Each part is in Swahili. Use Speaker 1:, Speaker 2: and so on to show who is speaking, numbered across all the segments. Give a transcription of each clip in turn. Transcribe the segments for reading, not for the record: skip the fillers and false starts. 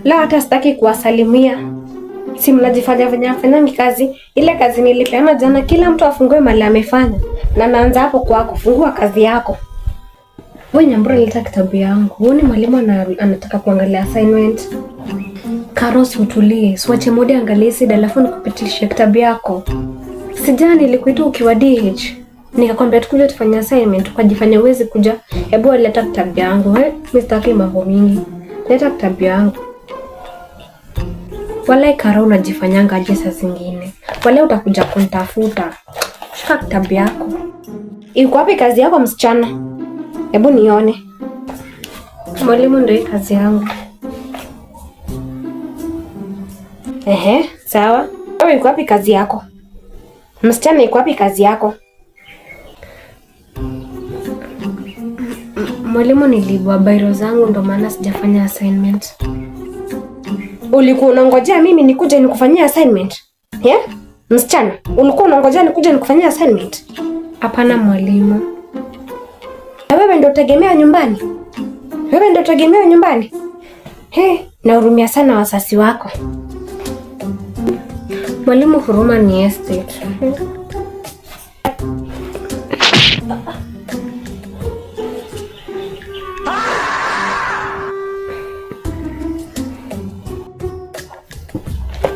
Speaker 1: La hata sitaki kuwasalimia. Si mnajifanya kazi. Ile kazi nilipeana jana kila mtu afungue mali amefanya. Na naanza hapo kwako, fungua kazi yako. Wewe Nyambura leta kitabu yangu. Uone mwalimu anataka kuangalia assignment. Karos utulie. Siwache mode angalie sida alafu nikupitishe kitabu yako. Sijana nilikuita ukiwa DH. Nikakwambia tukuje tufanye assignment, ukajifanya uwezi kuja. Hebu leta kitabu yangu. Mimi sitaki mambo mingi. Leta kitabu yangu. Wala Karo unajifanyanga aje saa zingine. Wala utakuja kunitafuta. Shika kitabu yako. Iko wapi kazi yako msichana? Hebu nione. Mwalimu ndio kazi yangu. Sawa. Wewe iko wapi kazi yako? Msichana iko wapi kazi yako? Mwalimu nilibwa bairo zangu ndo maana sijafanya assignment. Ulikuwa unangojea mimi nikuje nikufanyia assignment? Msichana, ulikuwa unangojea nikuje nikufanyia assignment? Hapana mwalimu. Na wewe ndio tegemea nyumbani? Wewe ndio tegemea nyumbani? Nahurumia sana wasasi wako. Mwalimu, huruma ni estate.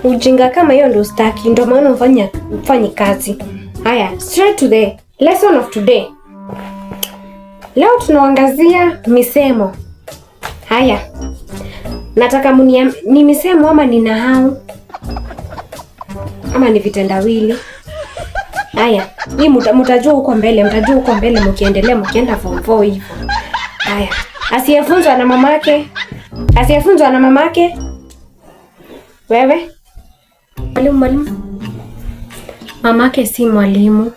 Speaker 1: Ujinga kama hiyo ndio staki, ndio maana ufanye kazi. Haya, straight to the lesson of today. Leo tunaangazia misemo. Haya. Nataka ni misemo ama ni nahau? Ama ni vitendawili? Haya, hii mtajua huko mbele, mkiendelea mkienda form 4 hivyo. Haya, asiyefunzwa na mamake. Wewe? Mwalimu. Mamake si mwalimu.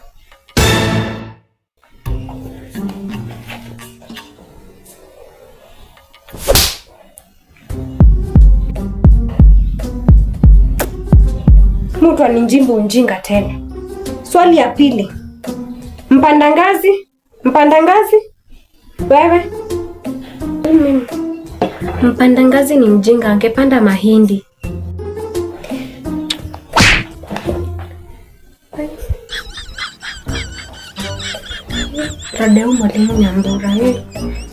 Speaker 1: Mtu aninjimbo unjinga tena. Swali ya pili. Mpandangazi? Wewe? Mpandangazi ni mjinga, angepanda mahindi. Radeu mwalimu Nyambura,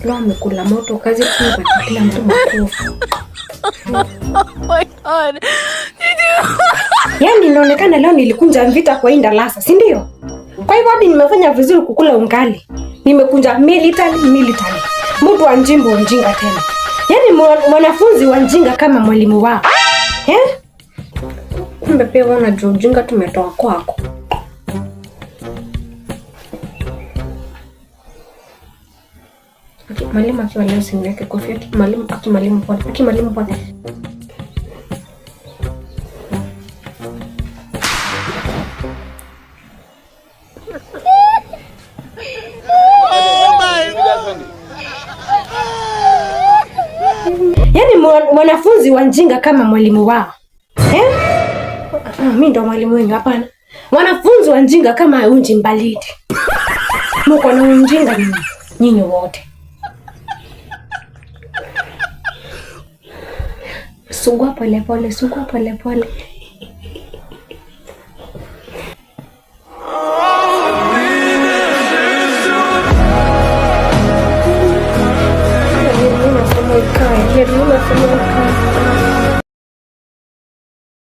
Speaker 1: leo amekula moto kazi kwa kila mtu makofi.
Speaker 2: Oh my God.
Speaker 1: Yaani inaonekana leo nilikunja mvita kwa Indalasa, si ndio? Kwa hivyo hadi nimefanya vizuri kukula ungali. Nimekunja military. Mtu wa njimbo unjinga tena. Yaani mwanafunzi wa njinga kama mwalimu wao. Kumbe pia wanajua ujinga tumetoa kwako. Mwalimu akiwa leo simweke kofia. Mwalimu pole. Yaani mwanafunzi wa njinga kama mwalimu wao. Mimi ndo mwalimu wenu hapana. Mwanafunzi wa njinga kama unji mbaliti. Mko na unjinga nyinyi wote. Sugua pole pole. Nilima somo ikae.